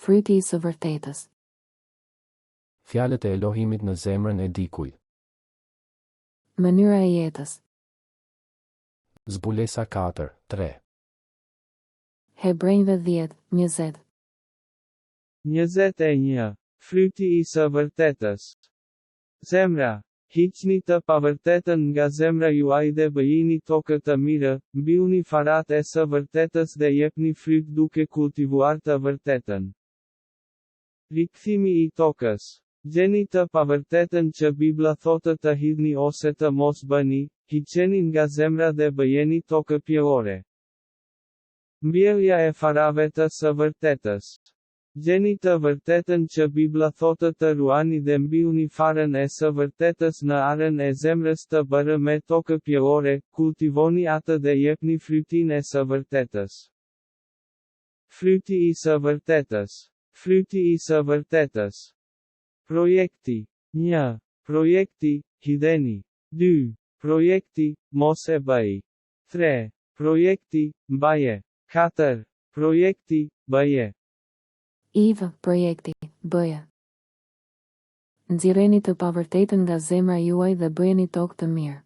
fryti i së vërtetës. Fjalët e Elohimit në zemrën e dikujt. Mënyra e jetës. Zbulesa 4:3. Hebrejve 10:20. 21. Fryti i së vërtetës. Zemra, hiqni të pavërtetën nga zemra juaj dhe bëjini tokë të mirë, mbyllni farat e së vërtetës dhe jepni fryt duke kultivuar të vërtetën. Rikthimi i tokës. Gjeni të pavërtetën që Bibla thotë të hidhni ose të mos bëni, hiqeni nga zemra dhe bëjeni tokë pjellore. Mbjellja e farave të së vërtetës. Gjeni të vërtetën që Bibla thotë të ruani dhe mbyllni farën e së vërtetës në arën e zemrës të bërë me tokë pjellore, kultivoni atë dhe jepni frytin e së vërtetës. Fryti i së vërtetës. Fryti i së vërtetës. Projekti. 1. Projekti, hidheni. 2. Projekti, mos e bëj. 3. Projekti, mbaje. 4. Projekti, bëje. IV, projekti, bëje. Nxirreni të pavërtetën nga zemra juaj dhe bëjeni tokë të mirë.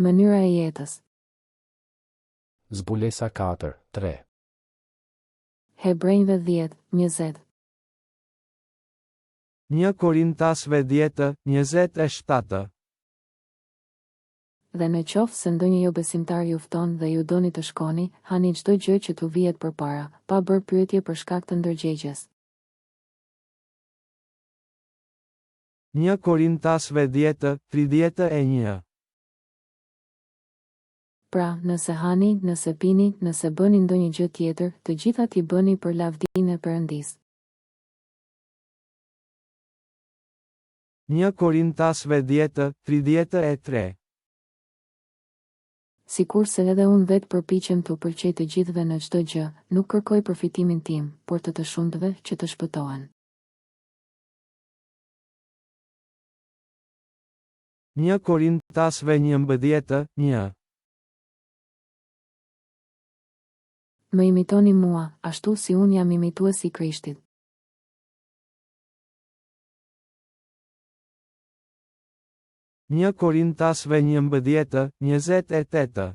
Mënyra e jetës. Zbulesa 4:3. Hebrejve 10:20. 1 Korintasve 10:27. Dhe në qoftë se ndonjë jo besimtar ju fton dhe ju doni të shkoni, hani çdo gjë që t'u vihet përpara, pa bërë pyetje për shkak të ndërgjegjes. 1 Korintasve 10:31. Pra, nëse hani, nëse pini, nëse bëni ndonjë gjë tjetër, të gjitha t'i bëni për lavdinë e Perëndisë. 1 Korintasve 10:33. Sikurse edhe unë vetë përpiqem t'u pëlqej të gjithëve në çdo gjë, nuk kërkoj përfitimin tim, por të shumtëve që të shpëtohen. 1 Korintasve 11:1. Më imitoni mua, ashtu si unë jam imituesi i Krishtit. 1 Korintasve 11:28.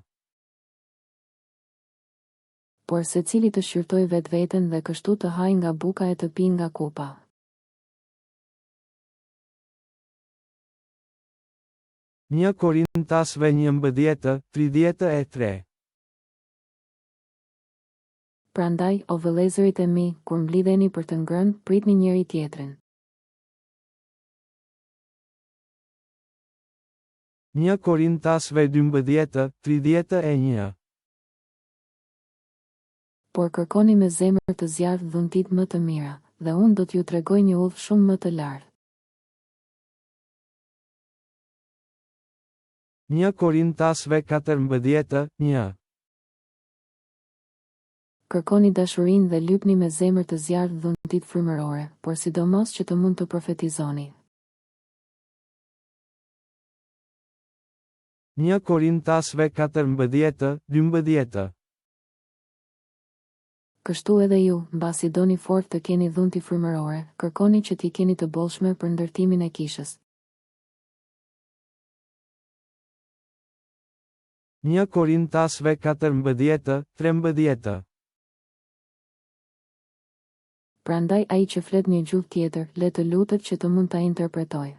Por secili të shqyrtoj vetveten dhe kështu të haj nga buka e të pi nga kupa. 1 Korintasve 11:33. Prandaj, o vëllezërit e mi, kur mblidheni për të ngrënë, pritni njëri tjetrin. 1 Korintasve 12:31. Por kërkoni me zemër të zjarrt dhuntit më të mira, dhe unë do t'ju tregoj një udhë shumë më të lartë. 1 Korintasve 14:1. Kërkoni dashurinë dhe lypni me zemër të zjarrt dhuntit frymërore, por sidomos që të mund të profetizoni. 1 Korintasve 14:12. Kështu edhe ju, mbasi doni fort të keni dhunti frymërore, kërkoni që t'i keni të bollshme për ndërtimin e kishës. 1 Korintasve 14:13. Prandaj ai që flet një gjuhë tjetër, le të lutet që të mund ta interpretojë.